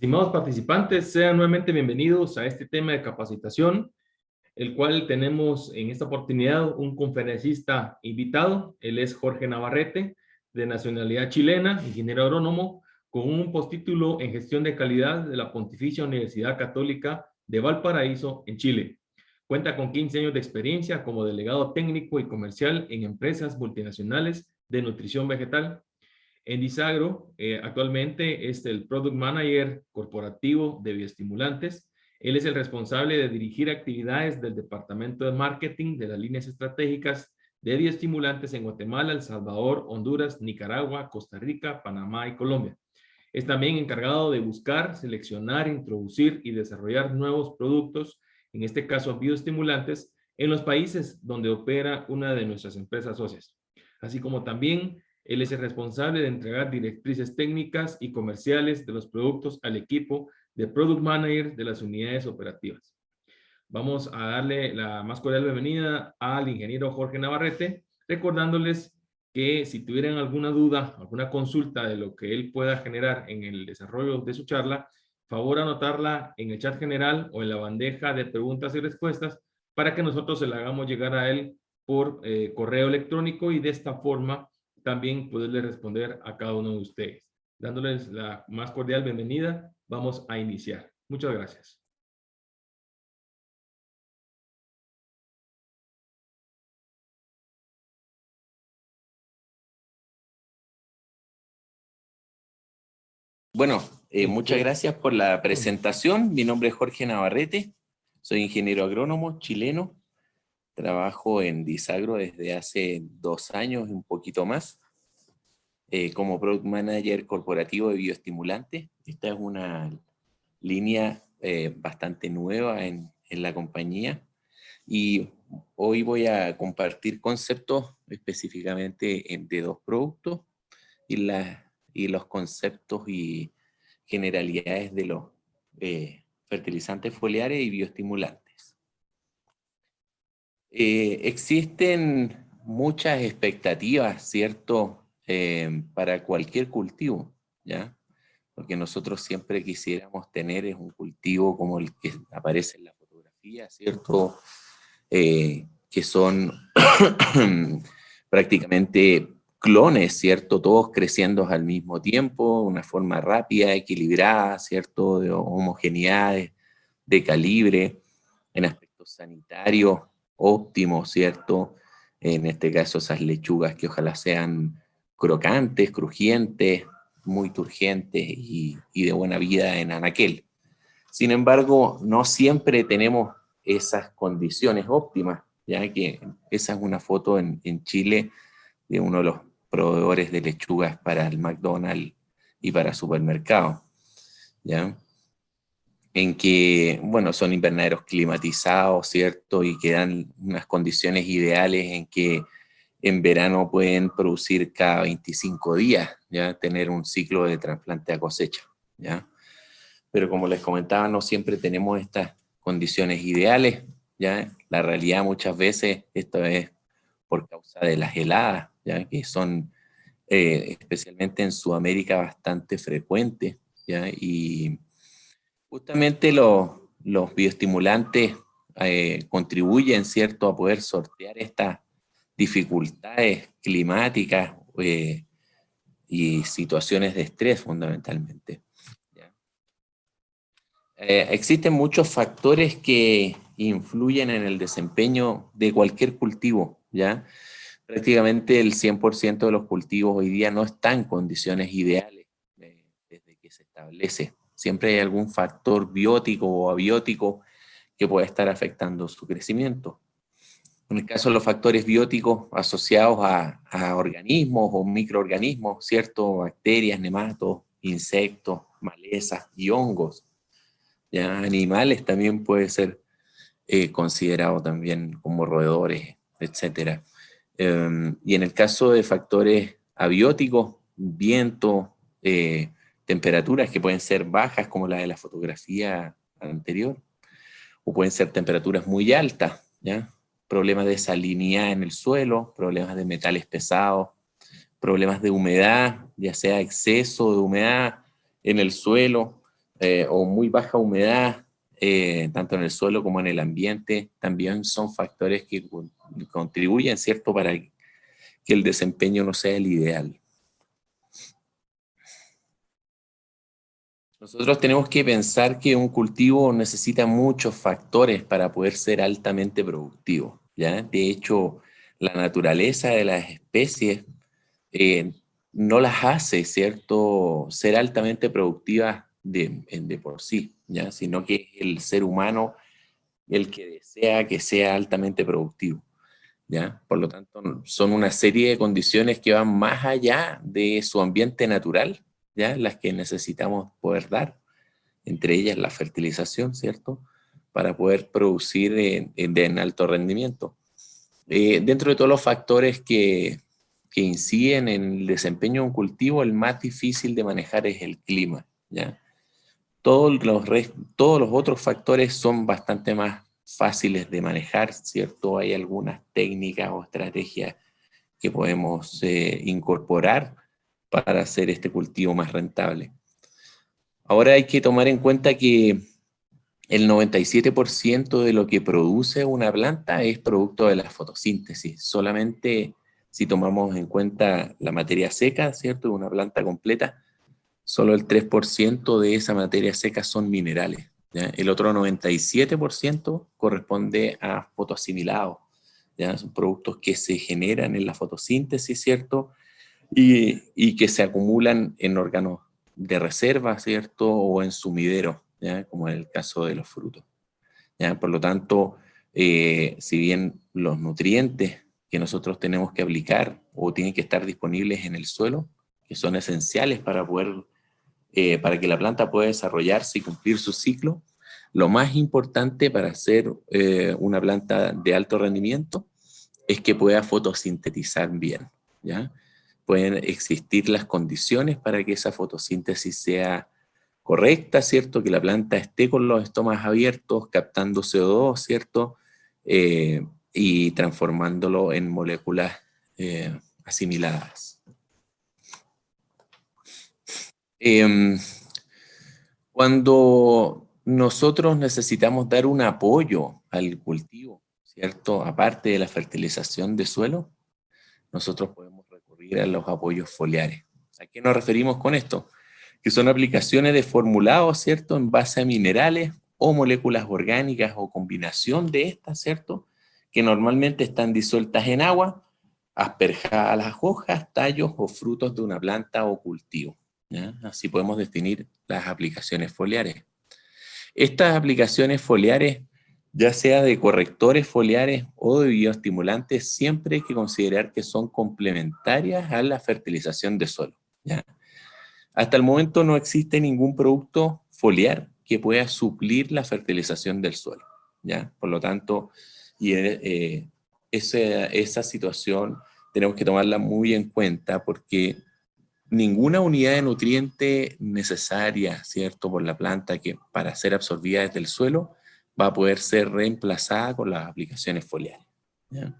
Estimados participantes, sean nuevamente bienvenidos a este tema de capacitación, el cual tenemos en esta oportunidad un conferencista invitado. Él es Jorge Navarrete, de nacionalidad chilena, ingeniero agrónomo, con un postítulo en gestión de calidad de la Pontificia Universidad Católica de Valparaíso, en Chile. Cuenta con 15 años de experiencia como delegado técnico y comercial en empresas multinacionales de nutrición vegetal. En Disagro, actualmente es el Product Manager corporativo de bioestimulantes. Él es el responsable de dirigir actividades del Departamento de Marketing de las líneas estratégicas de bioestimulantes en Guatemala, El Salvador, Honduras, Nicaragua, Costa Rica, Panamá y Colombia. Es también encargado de buscar, seleccionar, introducir y desarrollar nuevos productos, en este caso bioestimulantes, en los países donde opera una de nuestras empresas socias. Así como también él es el responsable de entregar directrices técnicas y comerciales de los productos al equipo de Product Manager de las unidades operativas. Vamos a darle la más cordial bienvenida al ingeniero Jorge Navarrete, recordándoles que si tuvieran alguna duda, alguna consulta de lo que él pueda generar en el desarrollo de su charla, favor anotarla en el chat general o en la bandeja de preguntas y respuestas para que nosotros se la hagamos llegar a él por correo electrónico y de esta forma también poderle responder a cada uno de ustedes. Dándoles la más cordial bienvenida, vamos a iniciar. Muchas gracias. Bueno, muchas gracias por la presentación. Mi nombre es Jorge Navarrete, soy ingeniero agrónomo chileno, trabajo en Disagro desde hace 2 años y un poquito más, como Product Manager corporativo de bioestimulantes. Esta es una línea bastante nueva en la compañía y hoy voy a compartir conceptos específicamente de 2 productos y los conceptos y generalidades de los fertilizantes foliares y bioestimulantes. Existen muchas expectativas, ¿cierto?, para cualquier cultivo, ¿ya? Porque nosotros siempre quisiéramos tener un cultivo como el que aparece en la fotografía, ¿cierto?, que son prácticamente clones, ¿cierto? Todos creciendo al mismo tiempo, una forma rápida, equilibrada, ¿cierto? De homogeneidad, de calibre, en aspectos sanitarios óptimos, ¿cierto? En este caso esas lechugas que ojalá sean crocantes, crujientes, muy turgentes y de buena vida en anaquel. Sin embargo, no siempre tenemos esas condiciones óptimas, ya que esa es una foto en Chile de uno de los proveedores de lechugas para el McDonald's y para supermercados, ¿ya? En que, bueno, son invernaderos climatizados, ¿cierto? Y que dan unas condiciones ideales en que en verano pueden producir cada 25 días, ¿ya? Tener un ciclo de trasplante a cosecha, ¿ya? Pero como les comentaba, no siempre tenemos estas condiciones ideales, ¿ya? La realidad muchas veces, esto es por causa de las heladas, ¿ya? Que son especialmente en Sudamérica bastante frecuentes, ¿ya? Y justamente los bioestimulantes contribuyen, ¿cierto?, a poder sortear estas dificultades climáticas y situaciones de estrés fundamentalmente. Existen muchos factores que influyen en el desempeño de cualquier cultivo, ¿ya? Prácticamente el 100% de los cultivos hoy día no están en condiciones ideales desde que se establece. Siempre hay algún factor biótico o abiótico que puede estar afectando su crecimiento. En el caso de los factores bióticos asociados a organismos o microorganismos, ¿cierto? Bacterias, nematos, insectos, malezas y hongos. ¿Ya? Animales también puede ser considerado también como roedores, etc. Y en el caso de factores abióticos, viento, temperaturas que pueden ser bajas como la de la fotografía anterior, o pueden ser temperaturas muy altas, ¿ya? Problemas de salinidad en el suelo, problemas de metales pesados, problemas de humedad, ya sea exceso de humedad en el suelo, o muy baja humedad, tanto en el suelo como en el ambiente, también son factores que contribuyen, ¿cierto?, para que el desempeño no sea el ideal. Nosotros tenemos que pensar que un cultivo necesita muchos factores para poder ser altamente productivo, ¿ya? De hecho, la naturaleza de las especies no las hace, ¿cierto?, ser altamente productivas de por sí, ¿ya? Sino que es el ser humano el que desea que sea altamente productivo, ¿ya? Por lo tanto, son una serie de condiciones que van más allá de su ambiente natural, ¿ya?, las que necesitamos poder dar, entre ellas la fertilización, ¿cierto?, para poder producir en alto rendimiento. Dentro de todos los factores que inciden en el desempeño de un cultivo, el más difícil de manejar es el clima, ¿ya? Todos los otros factores son bastante más fáciles de manejar, ¿cierto? Hay algunas técnicas o estrategias que podemos incorporar para hacer este cultivo más rentable. Ahora hay que tomar en cuenta que el 97% de lo que produce una planta es producto de la fotosíntesis. Solamente si tomamos en cuenta la materia seca, ¿cierto?, de una planta completa, solo el 3% de esa materia seca son minerales, ¿ya? El otro 97% corresponde a fotoasimilados, ¿ya? Son productos que se generan en la fotosíntesis, ¿cierto?, y que se acumulan en órganos de reserva, ¿cierto?, o en sumideros, ¿ya?, como en el caso de los frutos, ¿ya? Por lo tanto, si bien los nutrientes que nosotros tenemos que aplicar o tienen que estar disponibles en el suelo, que son esenciales para para que la planta pueda desarrollarse y cumplir su ciclo, lo más importante para hacer una planta de alto rendimiento es que pueda fotosintetizar bien, ¿ya? Pueden existir las condiciones para que esa fotosíntesis sea correcta, ¿cierto? Que la planta esté con los estomas abiertos, captando CO2, ¿cierto? Y transformándolo en moléculas asimiladas. Cuando nosotros necesitamos dar un apoyo al cultivo, ¿cierto?, aparte de la fertilización de suelo, nosotros podemos recurrir a los apoyos foliares. ¿A qué nos referimos con esto? Que son aplicaciones de formulados, ¿cierto?, en base a minerales o moléculas orgánicas o combinación de estas, ¿cierto?, que normalmente están disueltas en agua, asperjadas a las hojas, tallos o frutos de una planta o cultivo, ¿ya? Así podemos definir las aplicaciones foliares. Estas aplicaciones foliares, ya sea de correctores foliares o de bioestimulantes, siempre hay que considerar que son complementarias a la fertilización de suelo, ¿ya? Hasta el momento no existe ningún producto foliar que pueda suplir la fertilización del suelo, ¿ya? Por lo tanto, esa situación tenemos que tomarla muy en cuenta porque ninguna unidad de nutriente necesaria, ¿cierto?, por la planta que para ser absorbida desde el suelo va a poder ser reemplazada con las aplicaciones foliares, ¿ya?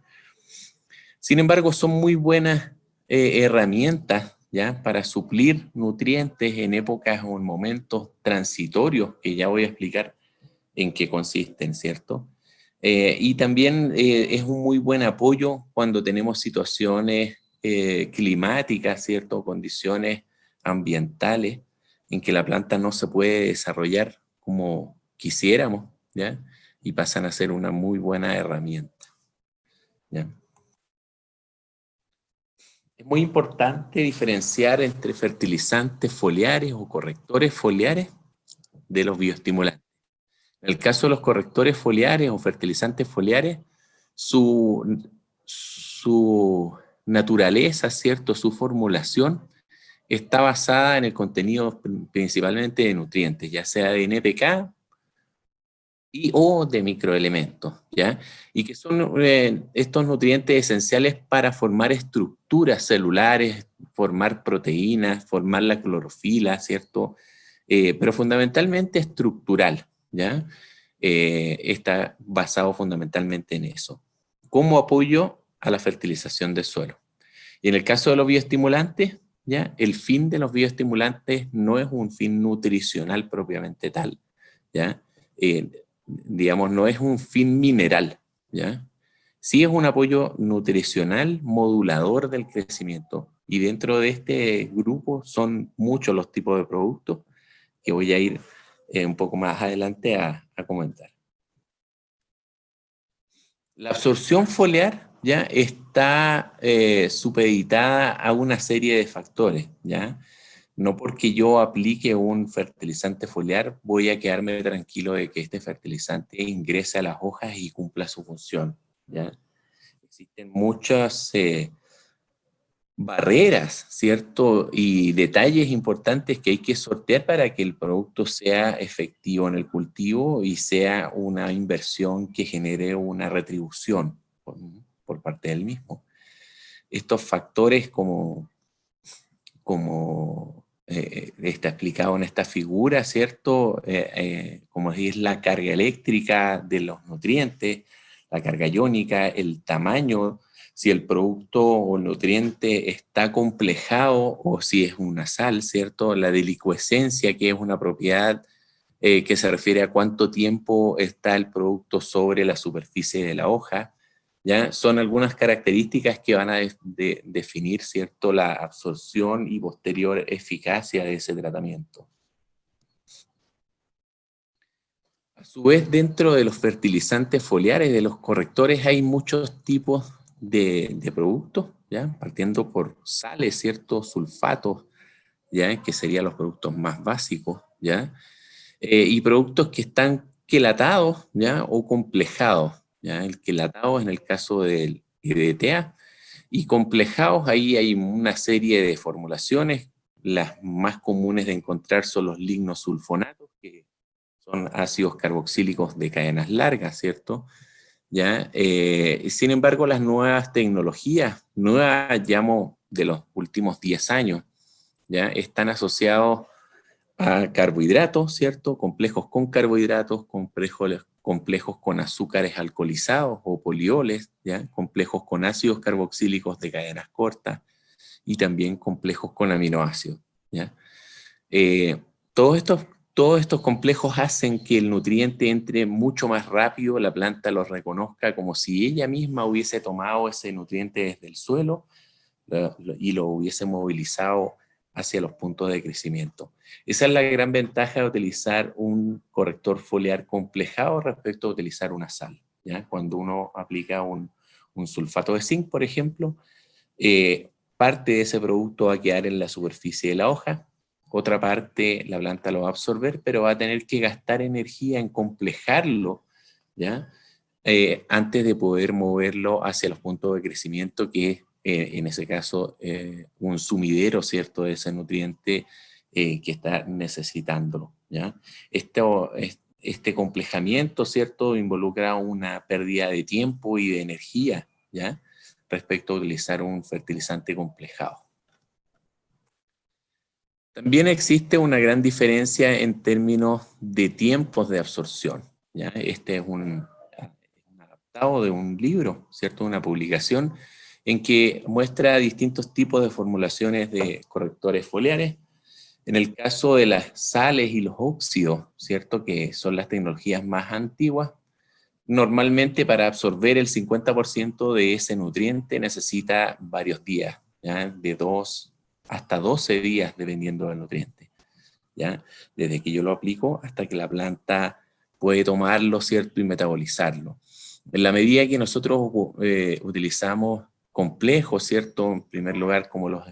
Sin embargo, son muy buenas herramientas, ¿ya?, para suplir nutrientes en épocas o en momentos transitorios, que ya voy a explicar en qué consisten, ¿cierto? Y también es un muy buen apoyo cuando tenemos situaciones climáticas, ¿cierto?, condiciones ambientales en que la planta no se puede desarrollar como quisiéramos, ¿ya? Y pasan a ser una muy buena herramienta, ¿ya? Es muy importante diferenciar entre fertilizantes foliares o correctores foliares de los bioestimulantes. En el caso de los correctores foliares o fertilizantes foliares, su naturaleza, ¿cierto?, su formulación está basada en el contenido principalmente de nutrientes, ya sea de NPK o de microelementos, ¿ya? Y que son estos nutrientes esenciales para formar estructuras celulares, formar proteínas, formar la clorofila, ¿cierto? Pero fundamentalmente estructural, ¿ya? Está basado fundamentalmente en eso, como apoyo a la fertilización del suelo. Y en el caso de los bioestimulantes, ¿ya? El fin de los bioestimulantes no es un fin nutricional propiamente tal, ¿ya? Digamos, no es un fin mineral, ¿ya? Sí es un apoyo nutricional modulador del crecimiento, y dentro de este grupo son muchos los tipos de productos que voy a ir un poco más adelante a comentar. La absorción foliar ya está supeditada a una serie de factores, ¿ya? No porque yo aplique un fertilizante foliar voy a quedarme tranquilo de que este fertilizante ingrese a las hojas y cumpla su función, ¿ya? Existen muchas barreras, ¿cierto? Y detalles importantes que hay que sortear para que el producto sea efectivo en el cultivo y sea una inversión que genere una retribución por parte del mismo. Estos factores como está explicado en esta figura, ¿cierto? Como es la carga eléctrica de los nutrientes, la carga iónica, el tamaño, si el producto o el nutriente está complejado o si es una sal, ¿cierto? La delicuescencia, que es una propiedad que se refiere a cuánto tiempo está el producto sobre la superficie de la hoja, ¿ya? Son algunas características que van a definir, ¿cierto?, la absorción y posterior eficacia de ese tratamiento. A su vez, dentro de los fertilizantes foliares, de los correctores, hay muchos tipos de productos, ¿ya? Partiendo por sales, ¿cierto?, sulfatos, ¿ya?, que serían los productos más básicos, ¿ya? Y productos que están quelatados, ¿ya?, o complejados, ¿ya? El quelatado en el caso del EDTA, y complejados, ahí hay una serie de formulaciones. Las más comunes de encontrar son los lignosulfonatos, que son ácidos carboxílicos de cadenas largas, ¿cierto? ¿Ya? Sin embargo, las nuevas tecnologías, nuevas llamo de los últimos 10 años, ¿ya?, están asociados a carbohidratos, ¿cierto? Complejos con carbohidratos, complejos con azúcares alcoholizados o polioles, ¿ya? Complejos con ácidos carboxílicos de cadenas cortas y también complejos con aminoácidos, ¿ya? Eh, todos estos complejos hacen que el nutriente entre mucho más rápido, la planta lo reconozca como si ella misma hubiese tomado ese nutriente desde el suelo y lo hubiese movilizado hacia los puntos de crecimiento. Esa es la gran ventaja de utilizar un corrector foliar complejado respecto a utilizar una sal, ¿ya? Cuando uno aplica un sulfato de zinc, por ejemplo, parte de ese producto va a quedar en la superficie de la hoja, otra parte la planta lo va a absorber, pero va a tener que gastar energía en complejarlo, ¿ya? Antes de poder moverlo hacia los puntos de crecimiento, que es en ese caso un sumidero, ¿cierto?, de ese nutriente que está necesitándolo, ¿ya? Este complejamiento, ¿cierto?, involucra una pérdida de tiempo y de energía, ¿ya?, respecto a utilizar un fertilizante complejado. También existe una gran diferencia en términos de tiempos de absorción, ¿ya? Este es un adaptado de un libro, ¿cierto?, una publicación en que muestra distintos tipos de formulaciones de correctores foliares. En el caso de las sales y los óxidos, ¿cierto?, que son las tecnologías más antiguas, normalmente para absorber el 50% de ese nutriente necesita varios días, ¿ya?, de 2 hasta 12 días dependiendo del nutriente, ¿ya?, desde que yo lo aplico hasta que la planta puede tomarlo, ¿cierto?, y metabolizarlo. En la medida que nosotros utilizamos complejos, ¿cierto?, en primer lugar como los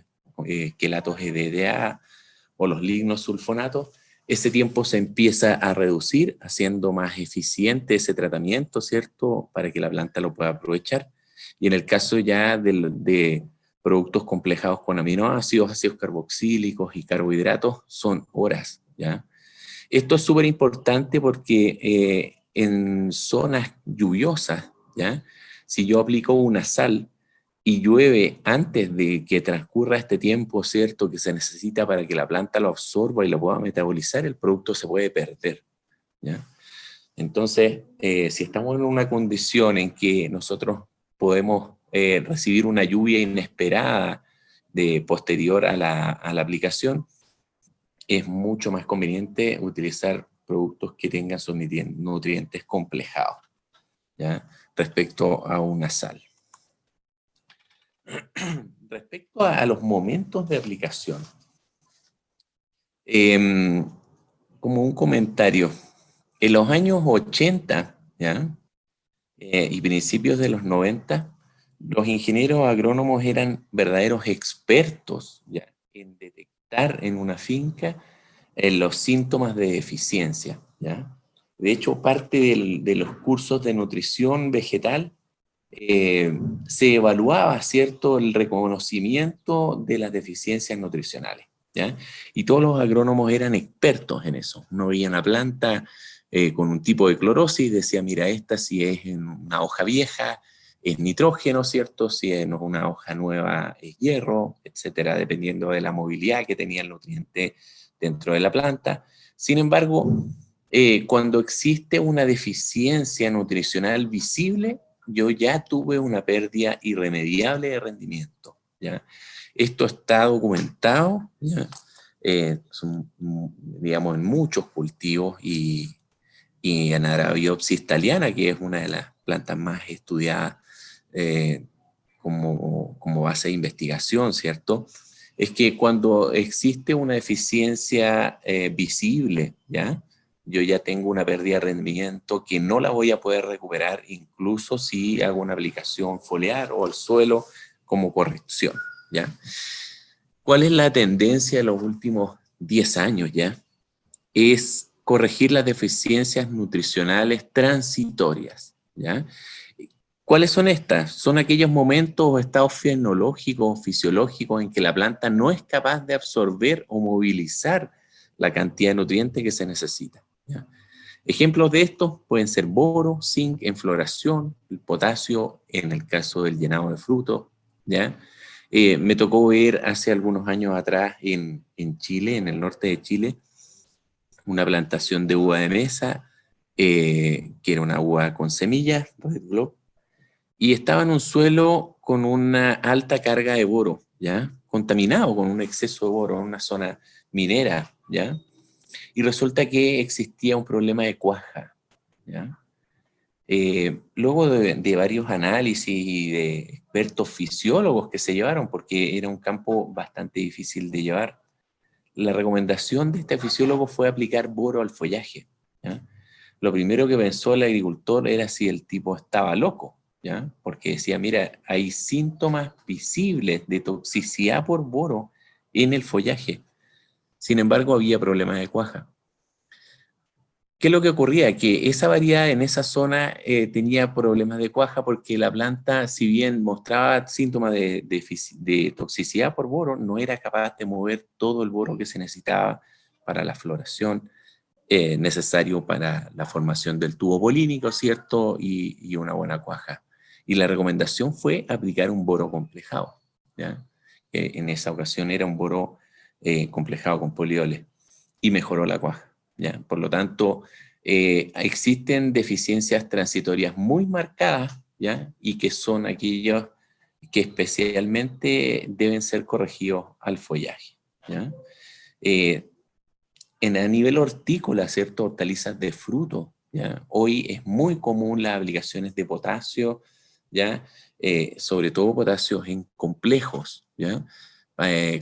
quelatos EDTA o los lignosulfonatos, ese tiempo se empieza a reducir, haciendo más eficiente ese tratamiento, ¿cierto?, para que la planta lo pueda aprovechar. Y en el caso ya de productos complejados con aminoácidos, ácidos carboxílicos y carbohidratos, son horas, ¿ya? Esto es súper importante porque en zonas lluviosas, ¿ya?, si yo aplico una sal y llueve antes de que transcurra este tiempo, ¿cierto?, que se necesita para que la planta lo absorba y lo pueda metabolizar, el producto se puede perder, ¿ya? Entonces, si estamos en una condición en que nosotros podemos recibir una lluvia inesperada posterior a la aplicación, es mucho más conveniente utilizar productos que tengan sus nutrientes complejados, ¿ya? Respecto a una sal. Respecto a los momentos de aplicación, como un comentario, en los años 80, ¿ya? Y principios de los 90, los ingenieros agrónomos eran verdaderos expertos, ¿ya?, en detectar en una finca los síntomas de deficiencia, ¿ya? De hecho, parte de los cursos de nutrición vegetal se evaluaba, ¿cierto?, el reconocimiento de las deficiencias nutricionales, ¿ya? Y todos los agrónomos eran expertos en eso. Uno veía una planta con un tipo de clorosis, decía, mira, esta si es en una hoja vieja es nitrógeno, ¿cierto? Si es una hoja nueva es hierro, etcétera, dependiendo de la movilidad que tenía el nutriente dentro de la planta. Sin embargo, cuando existe una deficiencia nutricional visible, yo ya tuve una pérdida irremediable de rendimiento, ¿ya? Esto está documentado, ¿ya? Digamos, en muchos cultivos y en Arabidopsis thaliana, que es una de las plantas más estudiadas como base de investigación, ¿cierto? Es que cuando existe una deficiencia visible, ¿ya?, yo ya tengo una pérdida de rendimiento que no la voy a poder recuperar, incluso si hago una aplicación foliar o al suelo como corrección, ¿ya? ¿Cuál es la tendencia de los últimos 10 años, ya? Es corregir las deficiencias nutricionales transitorias, ¿ya? ¿Cuáles son estas? Son aquellos momentos o estados fenológicos o fisiológicos en que la planta no es capaz de absorber o movilizar la cantidad de nutrientes que se necesita, ¿ya? Ejemplos de estos pueden ser boro, zinc en floración, el potasio en el caso del llenado de frutos, ¿ya? Me tocó ver hace algunos años atrás en Chile, en el norte de Chile, una plantación de uva de mesa, que era una uva con semillas, Red Globe, y estaba en un suelo con una alta carga de boro, ¿ya? Contaminado con un exceso de boro en una zona minera, ¿ya? Y resulta que existía un problema de cuaja, ¿ya? Luego de varios análisis y de expertos fisiólogos que se llevaron, porque era un campo bastante difícil de llevar, la recomendación de este fisiólogo fue aplicar boro al follaje, ¿ya? Lo primero que pensó el agricultor era si el tipo estaba loco, ¿ya? Porque decía, mira, hay síntomas visibles de toxicidad por boro en el follaje. Sin embargo, había problemas de cuaja. ¿Qué es lo que ocurría? Que esa variedad en esa zona tenía problemas de cuaja porque la planta, si bien mostraba síntomas de toxicidad por boro, no era capaz de mover todo el boro que se necesitaba para la floración, necesario para la formación del tubo polínico, ¿cierto? Y una buena cuaja. Y la recomendación fue aplicar un boro complejado, ¿ya? En esa ocasión era un boro complejado con polioles y mejoró la cuaja, ¿ya? Por lo tanto, existen deficiencias transitorias muy marcadas, ¿ya? Y que son aquellos que especialmente deben ser corregidos al follaje, ¿ya? A nivel hortícola, ¿cierto? Hortalizas de fruto, ¿ya? Hoy es muy común las aplicaciones de potasio, ¿ya? Sobre todo potasios en complejos, ¿ya?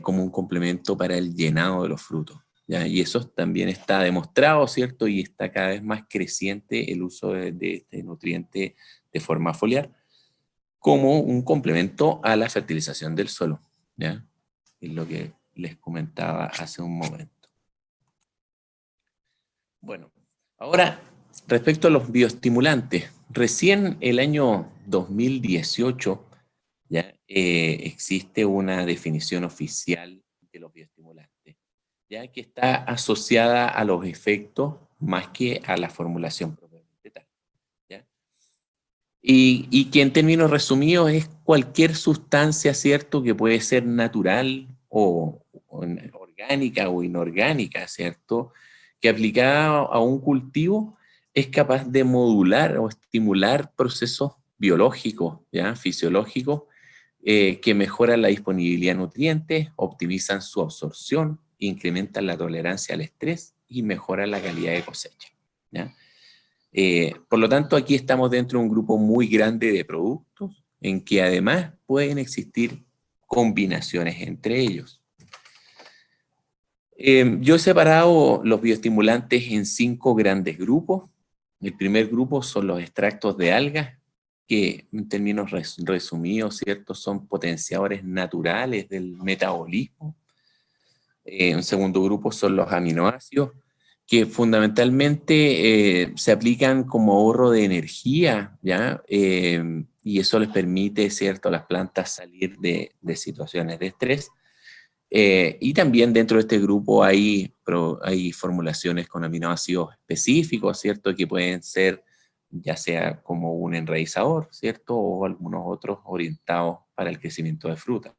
Como un complemento para el llenado de los frutos, ¿ya? Y eso también está demostrado, ¿cierto? Y está cada vez más creciente el uso de este nutriente de forma foliar como un complemento a la fertilización del suelo, ¿ya? Es lo que les comentaba hace un momento. Bueno, ahora respecto a los bioestimulantes, recién el año 2018 ya existe una definición oficial de los bioestimulantes, ya que está asociada a los efectos más que a la formulación propiamente tal, ¿ya? Y que en términos resumidos es cualquier sustancia, ¿cierto?, que puede ser natural o orgánica o inorgánica, ¿cierto?, que aplicada a un cultivo es capaz de modular o estimular procesos biológicos, ¿ya?, fisiológicos, que mejoran la disponibilidad de nutrientes, optimizan su absorción, incrementan la tolerancia al estrés y mejoran la calidad de cosecha, ¿ya? Por lo tanto, aquí estamos dentro de un grupo muy grande de productos en que además pueden existir combinaciones entre ellos. Yo he separado los bioestimulantes en 5 grandes grupos. El primer grupo son los extractos de algas, que en términos resumidos, ¿cierto?, son potenciadores naturales del metabolismo. Un segundo grupo son los aminoácidos, que fundamentalmente se aplican como ahorro de energía, ¿ya? Y eso les permite, ¿cierto?, a las plantas salir de situaciones de estrés. Y también dentro de este grupo hay formulaciones con aminoácidos específicos, ¿cierto?, que pueden ser ya sea como un enraizador, ¿cierto?, o algunos otros orientados para el crecimiento de frutas.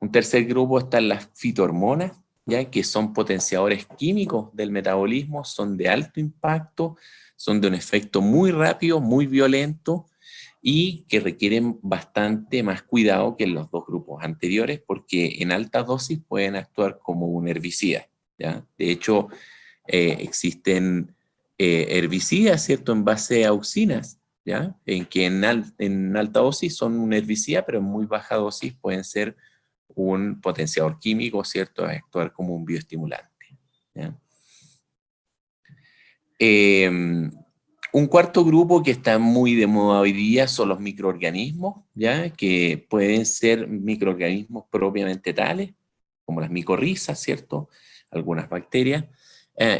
Un tercer grupo están las fitohormonas, ¿ya?, que son potenciadores químicos del metabolismo, son de alto impacto, son de un efecto muy rápido, muy violento, y que requieren bastante más cuidado que en los 2 grupos anteriores, porque en alta dosis pueden actuar como un herbicida, ¿ya? De hecho, existen herbicidas, ¿cierto?, en base a auxinas, ¿ya?, en que en alta dosis son un herbicida, pero en muy baja dosis pueden ser un potenciador químico, ¿cierto?, a actuar como un bioestimulante, ¿ya? Un cuarto grupo que está muy de moda hoy día son los microorganismos, ¿ya?, que pueden ser microorganismos propiamente tales, como las micorrizas, ¿cierto?, algunas bacterias,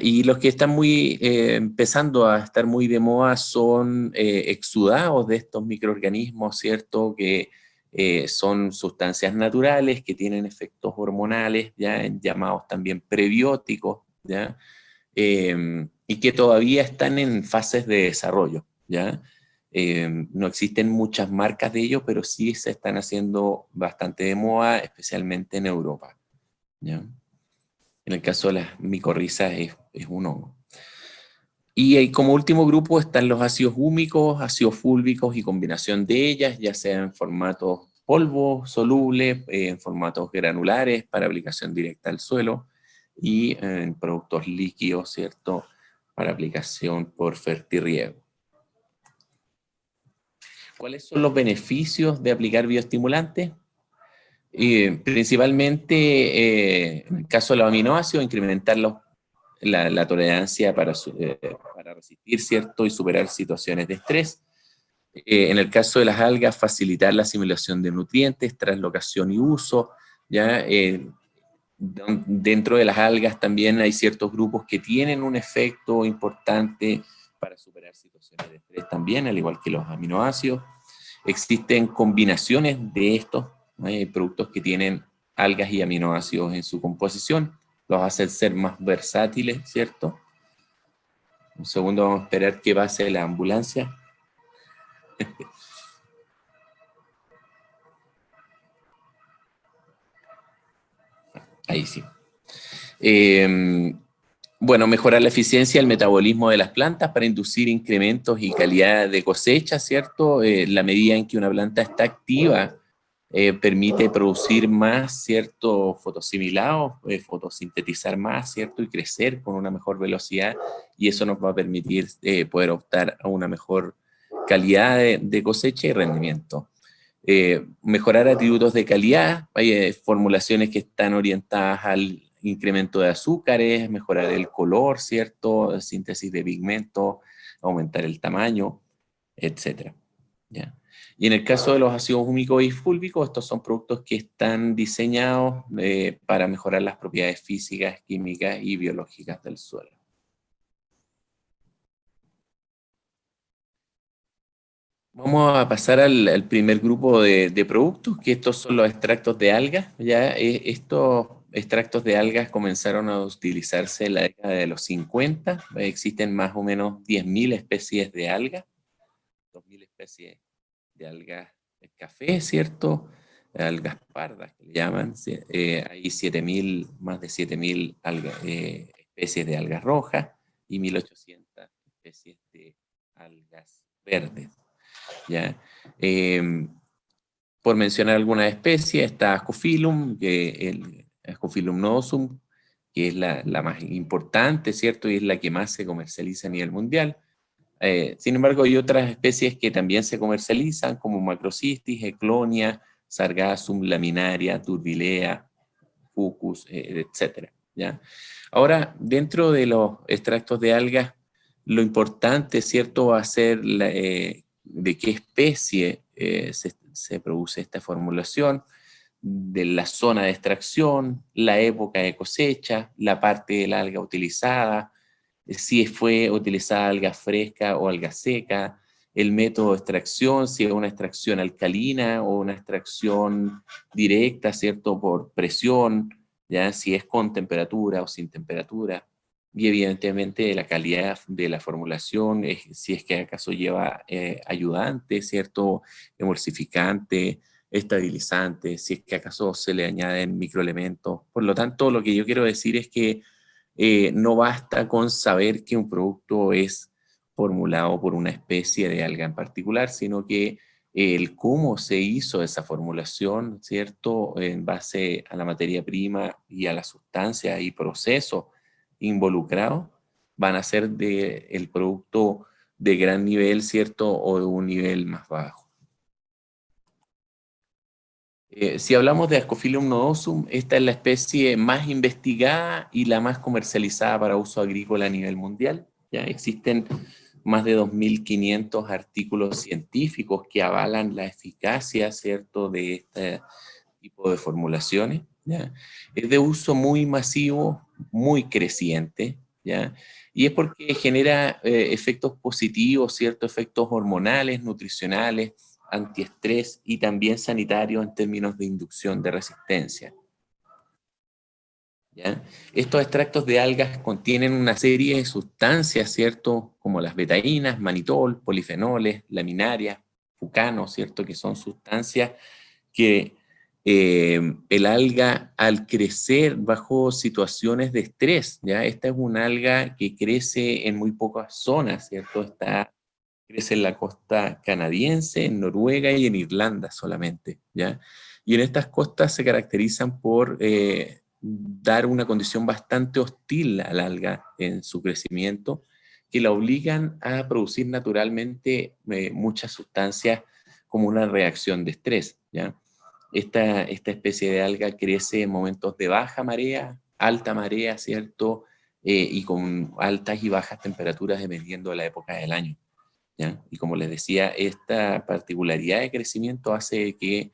y los que están empezando a estar muy de moda son exudados de estos microorganismos, ¿cierto?, que son sustancias naturales que tienen efectos hormonales, ¿ya?, llamados también prebióticos, ¿ya?, y que todavía están en fases de desarrollo, ¿ya? No existen muchas marcas de ellos, pero sí se están haciendo bastante de moda, especialmente en Europa, ¿ya? En el caso de las micorrizas es un hongo. Y como último grupo están los ácidos húmicos, ácidos fúlvicos y combinación de ellas, ya sea en formatos polvo soluble, en formatos granulares para aplicación directa al suelo y en productos líquidos, ¿cierto?, para aplicación por fertirriego. ¿Cuáles son los beneficios de aplicar bioestimulantes? Principalmente, en el caso de los aminoácidos, incrementar la tolerancia para resistir, ¿cierto?, y superar situaciones de estrés. En el caso de las algas, facilitar la asimilación de nutrientes, translocación y uso, ¿ya? Dentro de las algas también hay ciertos grupos que tienen un efecto importante para superar situaciones de estrés también, al igual que los aminoácidos. Existen combinaciones de estos, ¿no? Hay productos que tienen algas y aminoácidos en su composición, los hacen ser más versátiles, ¿cierto? Un segundo, vamos a esperar que pase la ambulancia. Ahí sí. Bueno, mejorar la eficiencia del metabolismo de las plantas para inducir incrementos y calidad de cosecha, ¿cierto? La medida en que una planta está activa permite producir más, ¿cierto?, fotosimilados, fotosintetizar más, ¿cierto?, y crecer con una mejor velocidad, y eso nos va a permitir poder optar a una mejor calidad de cosecha y rendimiento. Mejorar atributos de calidad, hay formulaciones que están orientadas al incremento de azúcares, mejorar el color, ¿cierto?, síntesis de pigmento, aumentar el tamaño, etcétera, ¿ya? Y en el caso de los ácidos húmicos y fúlvicos, estos son productos que están diseñados para mejorar las propiedades físicas, químicas y biológicas del suelo. Vamos a pasar al primer grupo de productos, que estos son los extractos de algas. Ya estos extractos de algas comenzaron a utilizarse en la década de los 50. Existen más o menos 10.000 especies de algas, 2.000 especies de algas café, ¿cierto? Algas pardas, que le llaman. Sí, hay más de 7.000 especies de algas rojas y 1.800 especies de algas verdes, ¿ya? por mencionar algunas especies, está Ascophyllum, el Ascophyllum nodosum, que es la más importante, ¿cierto? Y es la que más se comercializa a nivel mundial. Sin embargo, hay otras especies que también se comercializan, como Macrocystis, Eclonia, Sargassum, Laminaria, Turbilea, Fucus, etc. ¿Ya? Ahora, dentro de los extractos de algas, lo importante, ¿cierto?, va a ser de qué especie se produce esta formulación, de la zona de extracción, la época de cosecha, la parte del alga utilizada, si fue utilizada alga fresca o alga seca, el método de extracción, si es una extracción alcalina o una extracción directa, ¿cierto?, por presión, ¿ya? Si es con temperatura o sin temperatura, y evidentemente la calidad de la formulación, si es que acaso lleva ayudante, ¿cierto?, emulsificante, estabilizante, si es que acaso se le añaden microelementos. Por lo tanto, lo que yo quiero decir es que no basta con saber que un producto es formulado por una especie de alga en particular, sino que el cómo se hizo esa formulación, ¿cierto?, en base a la materia prima y a la sustancia y proceso involucrados, van a ser el producto de gran nivel, ¿cierto?, o de un nivel más bajo. Si hablamos de Ascophyllum nodosum, esta es la especie más investigada y la más comercializada para uso agrícola a nivel mundial. Ya existen más de 2.500 artículos científicos que avalan la eficacia, ¿cierto?, de este tipo de formulaciones. ¿Ya? Es de uso muy masivo, muy creciente, ¿ya? Y es porque genera efectos positivos, ¿cierto?, efectos hormonales, nutricionales, antiestrés y también sanitarios en términos de inducción de resistencia. ¿Ya? Estos extractos de algas contienen una serie de sustancias, ¿cierto?, como las betainas, manitol, polifenoles, laminarias, fucanos, ¿cierto?, que son sustancias que el alga, al crecer bajo situaciones de estrés, ¿ya? Esta es un alga que crece en muy pocas zonas, ¿cierto? Crece en la costa canadiense, en Noruega y en Irlanda solamente, ¿ya? Y en estas costas se caracterizan por dar una condición bastante hostil al alga en su crecimiento, que la obligan a producir naturalmente muchas sustancias como una reacción de estrés, ¿ya? Esta especie de alga crece en momentos de baja marea, alta marea, ¿cierto? Y con altas y bajas temperaturas dependiendo de la época del año, ¿ya? Y como les decía, esta particularidad de crecimiento hace que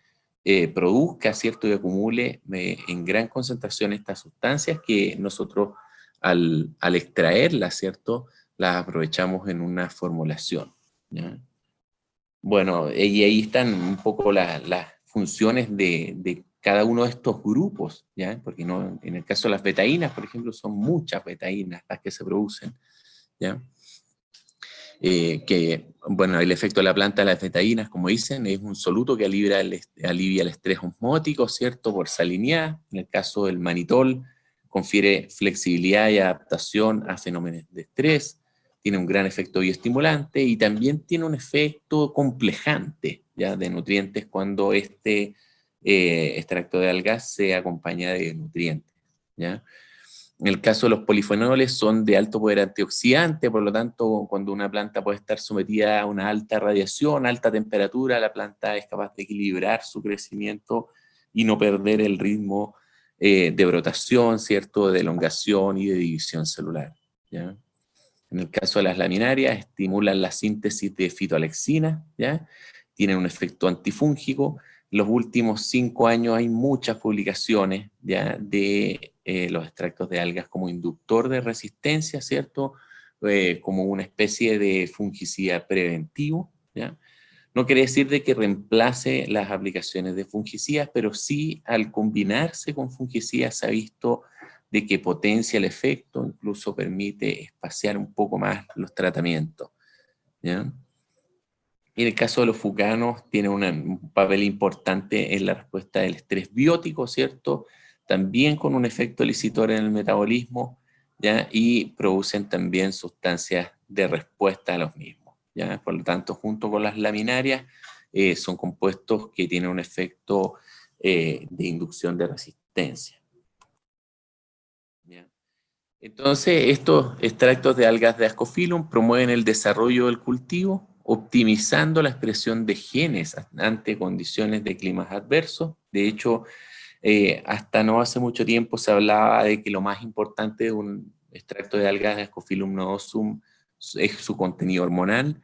produzca, ¿cierto?, y acumule en gran concentración estas sustancias que nosotros al extraerlas, ¿cierto?, las aprovechamos en una formulación, ¿ya? Bueno, y ahí están un poco las funciones de cada uno de estos grupos, ¿ya? Porque no, en el caso de las betainas, por ejemplo, son muchas betainas las que se producen, ¿ya? Bueno, el efecto de la planta de las betainas, como dicen, es un soluto que alivia el estrés osmótico, ¿cierto?, por salinidad. En el caso del manitol, confiere flexibilidad y adaptación a fenómenos de estrés, tiene un gran efecto bioestimulante y también tiene un efecto complejante, ¿ya?, de nutrientes cuando este extracto de algas se acompaña de nutrientes, ¿ya? En el caso de los polifenoles son de alto poder antioxidante, por lo tanto, cuando una planta puede estar sometida a una alta radiación, alta temperatura, la planta es capaz de equilibrar su crecimiento y no perder el ritmo de brotación, ¿cierto?, de elongación y de división celular, ¿ya? En el caso de las laminarias, estimulan la síntesis de fitoalexina, ¿ya? Tienen un efecto antifúngico. En los últimos 5 años hay muchas publicaciones, ¿ya?, de los extractos de algas como inductor de resistencia, ¿cierto?, como una especie de fungicida preventivo, ¿ya? No quiere decir de que reemplace las aplicaciones de fungicidas, pero sí al combinarse con fungicidas se ha visto de que potencia el efecto, incluso permite espaciar un poco más los tratamientos, ¿ya? Y en el caso de los fucanos, tiene un papel importante en la respuesta del estrés biótico, ¿cierto? También con un efecto licitor en el metabolismo, ¿ya? Y producen también sustancias de respuesta a los mismos, ¿ya? Por lo tanto, junto con las laminarias, son compuestos que tienen un efecto de inducción de resistencia. ¿Ya? Entonces, estos extractos de algas de Ascophyllum promueven el desarrollo del cultivo, optimizando la expresión de genes ante condiciones de climas adversos. De hecho, hasta no hace mucho tiempo se hablaba de que lo más importante de un extracto de algas de Ascophyllum noosum es su contenido hormonal.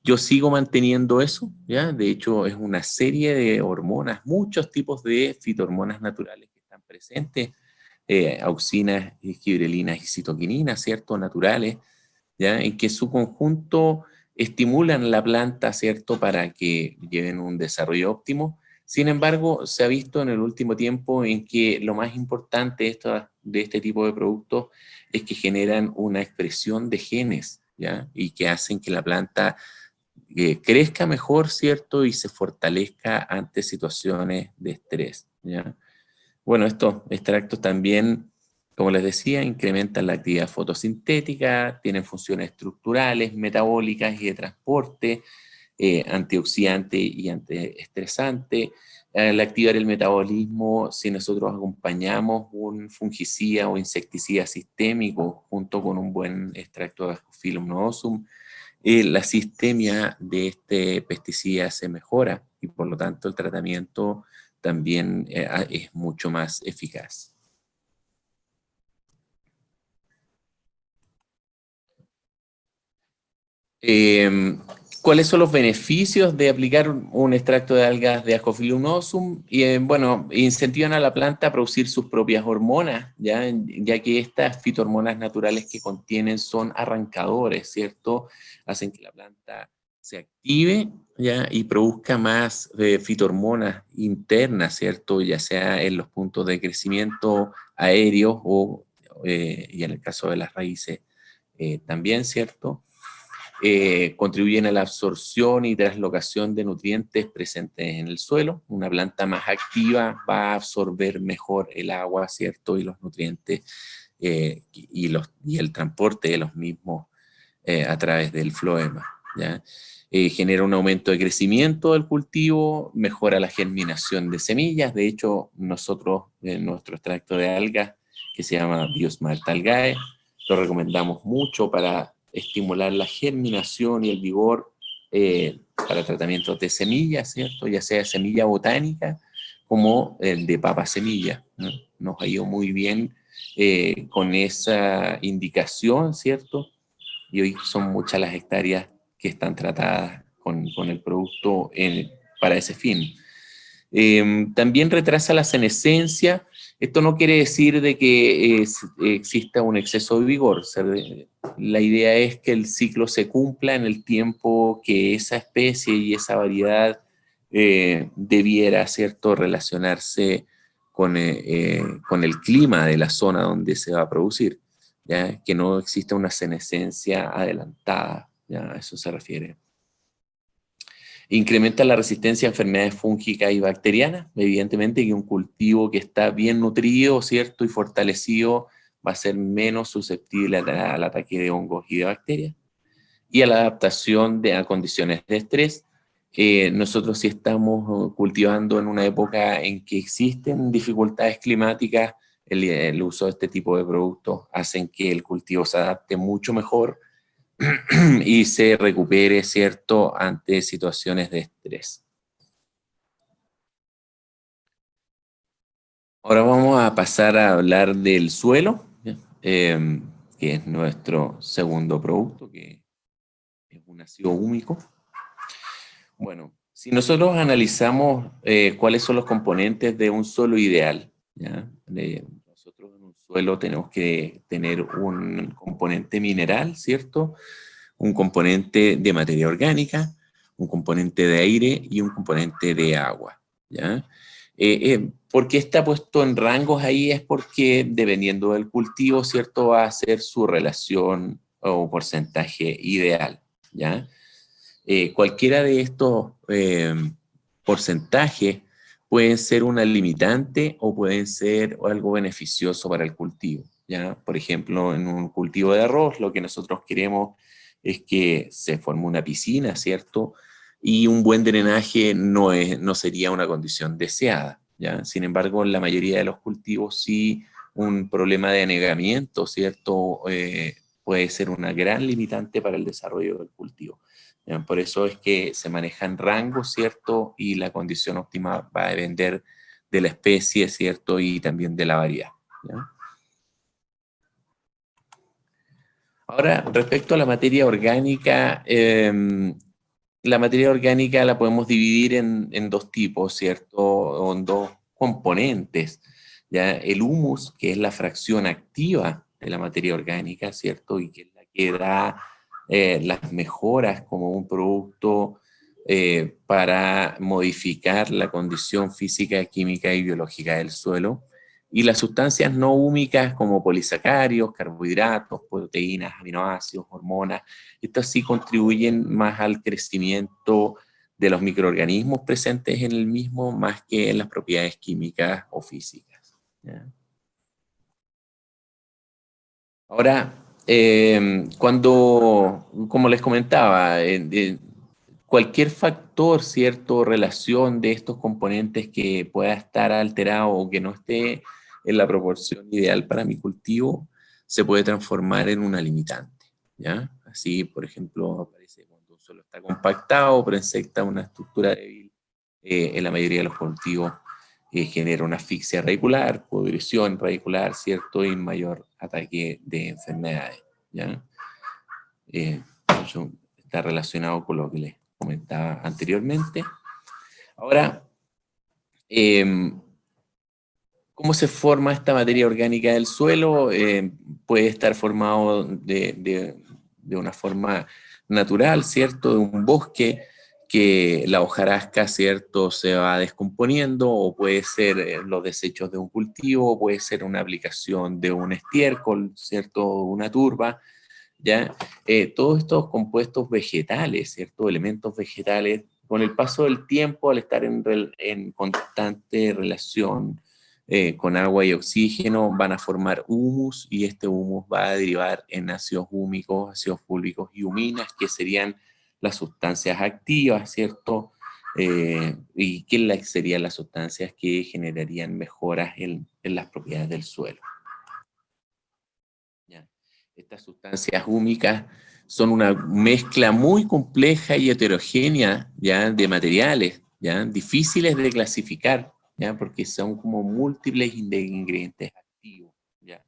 Yo sigo manteniendo eso, ¿ya? De hecho, es una serie de hormonas, muchos tipos de fitohormonas naturales que están presentes, auxinas, gibrelinas y citoquininas, ¿cierto? Naturales, ¿ya? En que su conjunto estimulan la planta, ¿cierto? Para que lleven un desarrollo óptimo. Sin embargo, se ha visto en el último tiempo en que lo más importante de este tipo de productos es que generan una expresión de genes, ¿ya? Y que hacen que la planta crezca mejor, ¿cierto? Y se fortalezca ante situaciones de estrés, ¿ya? Bueno, estos extractos también, como les decía, incrementan la actividad fotosintética, tienen funciones estructurales, metabólicas y de transporte, antioxidante y antiestresante. Al activar el metabolismo, si nosotros acompañamos un fungicida o insecticida sistémico junto con un buen extracto de Ascophyllum noosum, la sistemia de este pesticida se mejora y por lo tanto el tratamiento también es mucho más eficaz. ¿Cuáles son los beneficios de aplicar un extracto de algas de Ascophyllum noosum? Bueno, incentivan a la planta a producir sus propias hormonas, ya que estas fitohormonas naturales que contienen son arrancadores, ¿cierto? Hacen que la planta se active, ¿ya? Y produzca más fitohormonas internas, ¿cierto? Ya sea en los puntos de crecimiento aéreos y en el caso de las raíces también, ¿cierto? Contribuyen a la absorción y translocación de nutrientes presentes en el suelo. Una planta más activa va a absorber mejor el agua, ¿cierto? Y los nutrientes y el transporte de los mismos a través del floema, ¿ya? Genera un aumento de crecimiento del cultivo, mejora la germinación de semillas. De hecho, nosotros en nuestro extracto de algas, que se llama Biosmart Algae, lo recomendamos mucho para estimular la germinación y el vigor para tratamientos de semillas, ¿cierto? Ya sea semilla botánica como el de papa semilla, ¿no? Nos ha ido muy bien con esa indicación, ¿cierto? Y hoy son muchas las hectáreas que están tratadas con el producto para ese fin. También retrasa la senescencia. Esto no quiere decir de que exista un exceso de vigor. O sea, la idea es que el ciclo se cumpla en el tiempo que esa especie y esa variedad debiera, ¿cierto?, relacionarse con el clima de la zona donde se va a producir, ¿ya? Que no exista una senescencia adelantada, ¿ya? A eso se refiere. Incrementa la resistencia a enfermedades fúngicas y bacterianas. Evidentemente que un cultivo que está bien nutrido, ¿cierto?, y fortalecido va a ser menos susceptible al ataque de hongos y de bacterias. Y a la adaptación a condiciones de estrés. Nosotros si estamos cultivando en una época en que existen dificultades climáticas, el uso de este tipo de productos hacen que el cultivo se adapte mucho mejor y se recupere, ¿cierto?, ante situaciones de estrés. Ahora vamos a pasar a hablar del suelo, que es nuestro segundo producto, que es un ácido húmico. Bueno, si nosotros analizamos cuáles son los componentes de un suelo ideal, ¿ya? Nosotros en un suelo tenemos que tener un componente mineral, ¿cierto?, un componente de materia orgánica, un componente de aire y un componente de agua, ¿ya? ¿Por qué está puesto en rangos ahí? Es porque dependiendo del cultivo, ¿cierto?, va a ser su relación o porcentaje ideal, ¿ya? Cualquiera de estos porcentajes pueden ser una limitante o pueden ser algo beneficioso para el cultivo, ¿ya? Por ejemplo, en un cultivo de arroz, lo que nosotros queremos es que se forme una piscina, ¿cierto?, y un buen drenaje no sería una condición deseada, ¿ya? Sin embargo, en la mayoría de los cultivos sí un problema de anegamiento, ¿cierto? Puede ser una gran limitante para el desarrollo del cultivo. ¿Ya? Por eso es que se manejan rangos, ¿cierto? Y la condición óptima va a depender de la especie, ¿cierto? Y también de la variedad, ¿ya? Ahora, respecto a la materia orgánica la podemos dividir en dos tipos, ¿cierto? O en dos componentes, ¿ya? El humus, que es la fracción activa de la materia orgánica, ¿cierto? Y que es la que da las mejoras como un producto para modificar la condición física, química y biológica del suelo. Y las sustancias no húmicas como polisacáridos, carbohidratos, proteínas, aminoácidos, hormonas, estas sí contribuyen más al crecimiento de los microorganismos presentes en el mismo, más que en las propiedades químicas o físicas, ¿ya? Ahora, como les comentaba, cualquier factor, cierto, relación de estos componentes que pueda estar alterado o que no esté en la proporción ideal para mi cultivo, se puede transformar en una limitante, ¿ya? Así, por ejemplo, aparece cuando un suelo está compactado, presenta una estructura débil en la mayoría de los cultivos, genera una asfixia radicular, pudrición radicular, ¿cierto? Y mayor ataque de enfermedades, ¿ya? Eso está relacionado con lo que les comentaba anteriormente. Ahora, ¿cómo se forma esta materia orgánica del suelo? Puede estar formado de una forma natural, ¿cierto? De un bosque que la hojarasca, ¿cierto? Se va descomponiendo, o puede ser los desechos de un cultivo, o puede ser una aplicación de un estiércol, ¿cierto? Una turba, ¿ya? Todos estos compuestos vegetales, ¿cierto? Elementos vegetales, con el paso del tiempo, al estar en constante relación con agua y oxígeno, van a formar humus, y este humus va a derivar en ácidos húmicos, ácidos fúlvicos y huminas, que serían las sustancias activas, ¿cierto? Y que serían las sustancias que generarían mejoras en las propiedades del suelo. ¿Ya? Estas sustancias húmicas son una mezcla muy compleja y heterogénea, ¿ya? De materiales, ¿ya? Difíciles de clasificar, ¿ya? Porque son como múltiples ingredientes activos, ¿ya?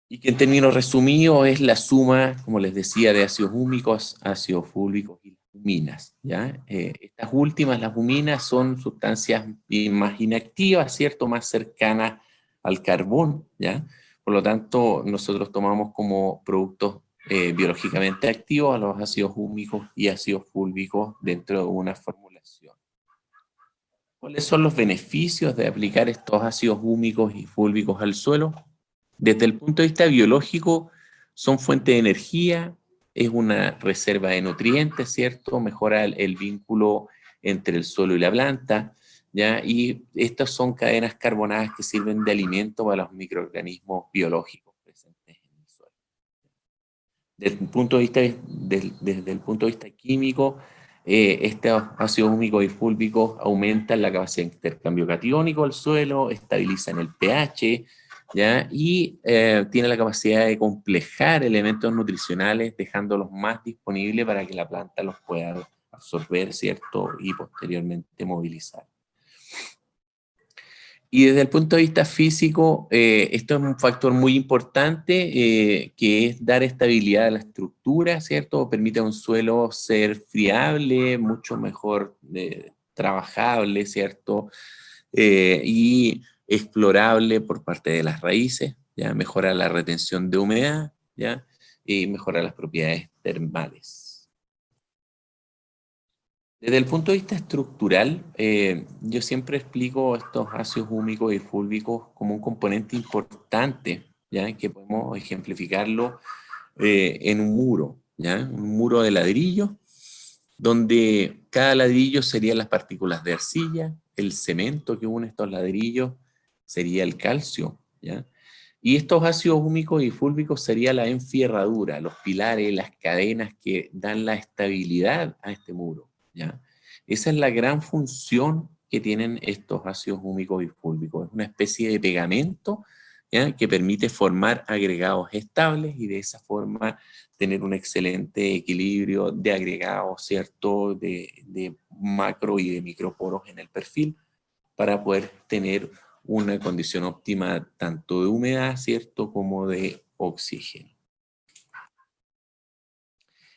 Y que en términos resumidos es la suma, como les decía, de ácidos húmicos, ácidos fúlvicos y huminas, ¿ya? Estas últimas, las huminas, son sustancias más inactivas, ¿cierto? Más cercanas al carbón, ¿ya? Por lo tanto, nosotros tomamos como productos biológicamente activos a los ácidos húmicos y ácidos fúlvicos dentro de una formulación. ¿Cuáles son los beneficios de aplicar estos ácidos húmicos y fúlvicos al suelo? Desde el punto de vista biológico, son fuente de energía, es una reserva de nutrientes, ¿cierto? Mejora el vínculo entre el suelo y la planta, ¿ya? Y estas son cadenas carbonadas que sirven de alimento para los microorganismos biológicos presentes en el suelo. Desde el punto de vista químico, estos ácidos húmicos y fúlvicos aumentan la capacidad de intercambio catiónico del suelo, estabilizan el pH, ¿ya? Y tiene la capacidad de complejar elementos nutricionales, dejándolos más disponibles para que la planta los pueda absorber, ¿cierto? Y posteriormente movilizar. Y desde el punto de vista físico, esto es un factor muy importante, que es dar estabilidad a la estructura, ¿cierto? Permite a un suelo ser friable, mucho mejor trabajable, ¿cierto? Y explorable por parte de las raíces, ¿ya? Mejora la retención de humedad, ¿ya? Y mejora las propiedades termales. Desde el punto de vista estructural, yo siempre explico estos ácidos húmicos y fúlvicos como un componente importante, ¿ya? Que podemos ejemplificarlo en un muro, ¿ya? Un muro de ladrillo, donde cada ladrillo serían las partículas de arcilla, el cemento que une estos ladrillos sería el calcio, ¿ya? Y estos ácidos húmicos y fúlvicos sería la enfierradura, los pilares, las cadenas que dan la estabilidad a este muro, ¿ya? Esa es la gran función que tienen estos ácidos húmicos y fúlvicos. Es una especie de pegamento, ¿ya? Que permite formar agregados estables y de esa forma tener un excelente equilibrio de agregados, ¿cierto? De macro y de microporos en el perfil para poder tener una condición óptima tanto de humedad, ¿cierto? Como de oxígeno.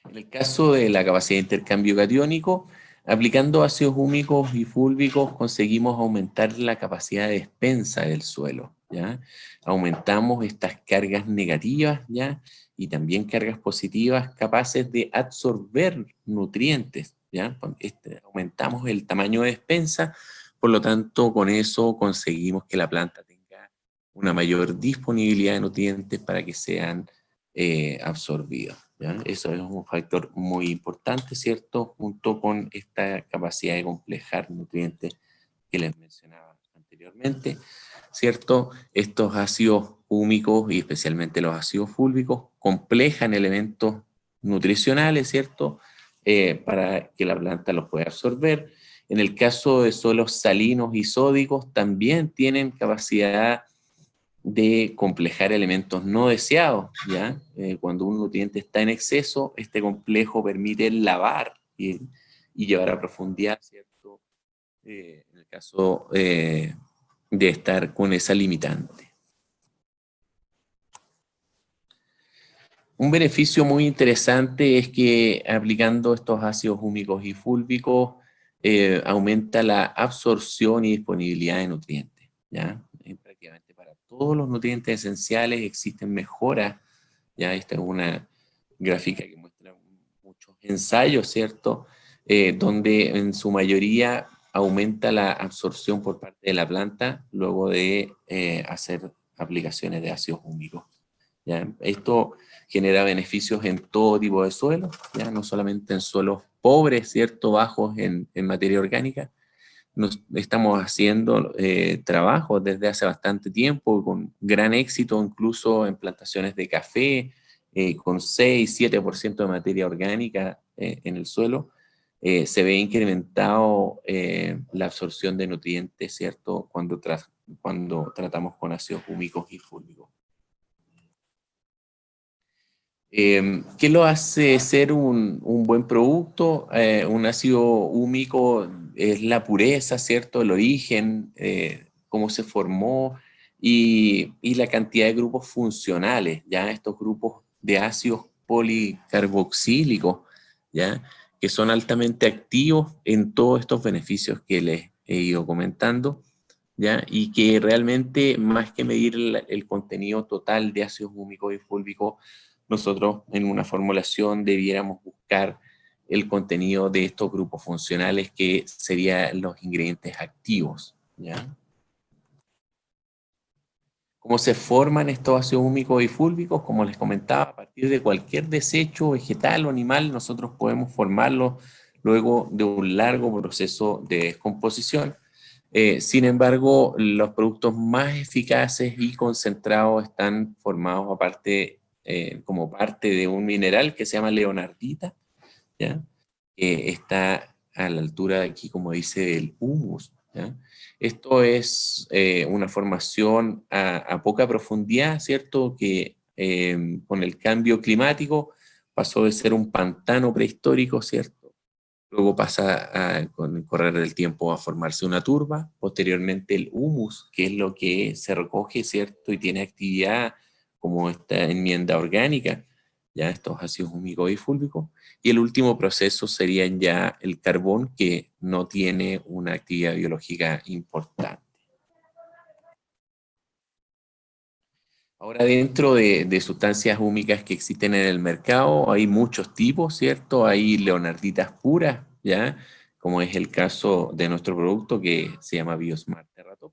En el caso de la capacidad de intercambio catiónico, aplicando ácidos húmicos y fúlvicos conseguimos aumentar la capacidad de despensa del suelo, ¿ya? Aumentamos estas cargas negativas, ¿ya? Y también cargas positivas capaces de absorber nutrientes, ¿ya? Aumentamos el tamaño de despensa, por lo tanto, con eso conseguimos que la planta tenga una mayor disponibilidad de nutrientes para que sean absorbidos, ¿ya? Eso es un factor muy importante, ¿cierto? Junto con esta capacidad de complejar nutrientes que les mencionaba anteriormente, ¿cierto? Estos ácidos húmicos y especialmente los ácidos fúlvicos complejan elementos nutricionales, ¿cierto? Para que la planta los pueda absorber. En el caso de suelos salinos y sódicos también tienen capacidad de complejar elementos no deseados, ¿ya? Cuando un nutriente está en exceso, este complejo permite lavar y llevar a profundidad, ¿cierto? En el caso de estar con esa limitante. Un beneficio muy interesante es que aplicando estos ácidos húmicos y fúlvicos aumenta la absorción y disponibilidad de nutrientes, ¿ya? Prácticamente para todos los nutrientes esenciales existen mejoras, ¿ya? Esta es una gráfica que muestra muchos ensayos, ¿cierto? Donde en su mayoría aumenta la absorción por parte de la planta luego de hacer aplicaciones de ácidos húmicos, ¿ya? Esto genera beneficios en todo tipo de suelos, ya no solamente en suelos pobres, ¿cierto? Bajos en materia orgánica. Estamos haciendo trabajos desde hace bastante tiempo con gran éxito, incluso en plantaciones de café, con 6-7% de materia orgánica en el suelo. Se ve incrementado la absorción de nutrientes, ¿cierto? Cuando tratamos con ácidos húmicos y fúlvicos. ¿Qué lo hace ser un buen producto? Un ácido húmico es la pureza, ¿cierto? El origen, cómo se formó y la cantidad de grupos funcionales, ¿ya? Estos grupos de ácidos policarboxílicos, ¿ya? Que son altamente activos en todos estos beneficios que les he ido comentando, ¿ya? Y que realmente, más que medir el contenido total de ácidos húmicos y fúlvicos, nosotros en una formulación debiéramos buscar el contenido de estos grupos funcionales que serían los ingredientes activos, ¿ya? ¿Cómo se forman estos ácidos húmicos y fúlvicos? Como les comentaba, a partir de cualquier desecho vegetal o animal, nosotros podemos formarlos luego de un largo proceso de descomposición. Sin embargo, los productos más eficaces y concentrados están formados como parte de un mineral que se llama leonardita, ¿ya? Que está a la altura de aquí, como dice, del humus, ¿ya? Esto es una formación a poca profundidad, ¿cierto? Que con el cambio climático pasó de ser un pantano prehistórico, ¿cierto? Luego pasa con el correr del tiempo a formarse una turba, posteriormente el humus, que es lo que se recoge, ¿cierto? Y tiene actividad como esta enmienda orgánica, ya estos ácidos húmicos y fúlvicos. Y el último proceso sería ya el carbón, que no tiene una actividad biológica importante. Ahora, dentro de sustancias húmicas que existen en el mercado, hay muchos tipos, ¿cierto? Hay leonarditas puras, ¿ya? Como es el caso de nuestro producto que se llama Biosmart Terratop,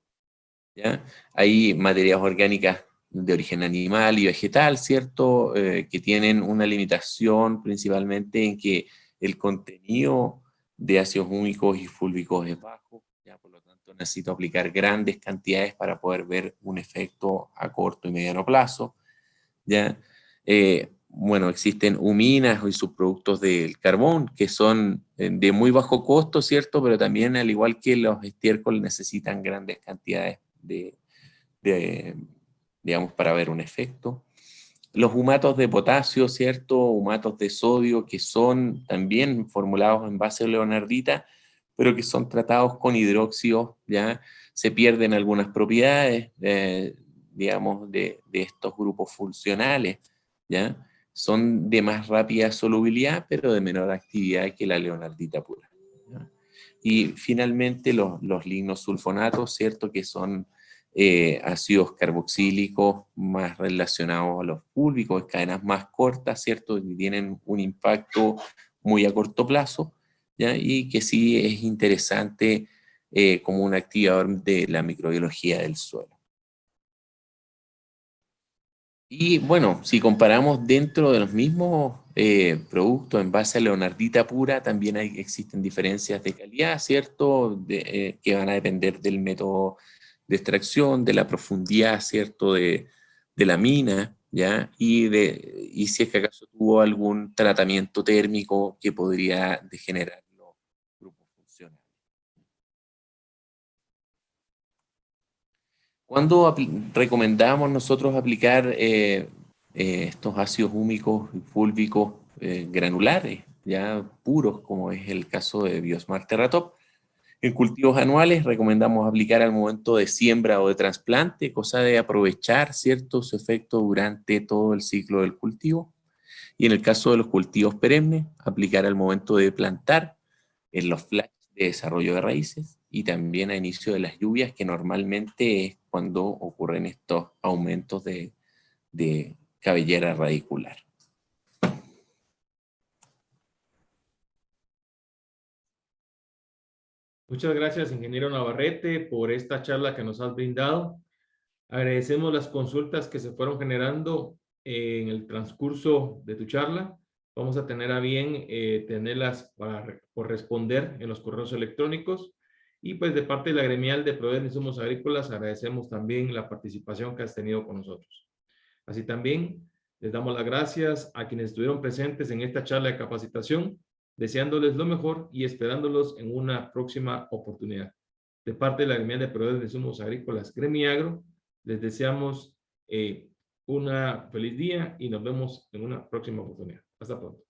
¿ya? Hay materias orgánicas de origen animal y vegetal, ¿cierto? Que tienen una limitación principalmente en que el contenido de ácidos húmicos y fúlvicos es bajo, ¿ya? Por lo tanto, necesito aplicar grandes cantidades para poder ver un efecto a corto y mediano plazo, ¿ya? bueno, existen huminas y subproductos del carbón que son de muy bajo costo, ¿cierto? Pero también, al igual que los estiércoles, necesitan grandes cantidades digamos, para ver un efecto. Los humatos de potasio, ¿cierto? Humatos de sodio, que son también formulados en base a leonardita, pero que son tratados con hidróxido, ¿ya? Se pierden algunas propiedades, digamos, de estos grupos funcionales, ¿ya? Son de más rápida solubilidad, pero de menor actividad que la leonardita pura, ¿ya? Y finalmente los lignosulfonatos, ¿cierto? Que son ácidos carboxílicos más relacionados a los púlvicos, cadenas más cortas, ¿cierto? Y tienen un impacto muy a corto plazo, ¿ya? Y que sí es interesante como un activador de la microbiología del suelo. Y bueno, si comparamos dentro de los mismos productos en base a leonardita pura, también existen diferencias de calidad, ¿cierto? Que van a depender del método de extracción, de la profundidad, ¿cierto? De la mina, ¿ya? Y si es que acaso tuvo algún tratamiento térmico que podría degenerar los grupos funcionales. ¿Cuándo recomendamos nosotros aplicar estos ácidos húmicos y fúlvicos granulares, ya puros, como es el caso de Biosmart TerraTop? En cultivos anuales recomendamos aplicar al momento de siembra o de trasplante, cosa de aprovechar, ¿cierto?, su efecto durante todo el ciclo del cultivo. Y en el caso de los cultivos perennes, aplicar al momento de plantar en los flash de desarrollo de raíces y también a inicio de las lluvias, que normalmente es cuando ocurren estos aumentos de cabellera radicular. Muchas gracias, ingeniero Navarrete, por esta charla que nos has brindado. Agradecemos las consultas que se fueron generando en el transcurso de tu charla. Vamos a tener a bien tenerlas para corresponder en los correos electrónicos. Y pues de parte de la gremial de proveedores de insumos agrícolas agradecemos también la participación que has tenido con nosotros. Así también les damos las gracias a quienes estuvieron presentes en esta charla de capacitación, deseándoles lo mejor y esperándolos en una próxima oportunidad. De parte de la gremial de proveedores de insumos agrícolas Gremiagro, les deseamos una feliz día y nos vemos en una próxima oportunidad. Hasta pronto.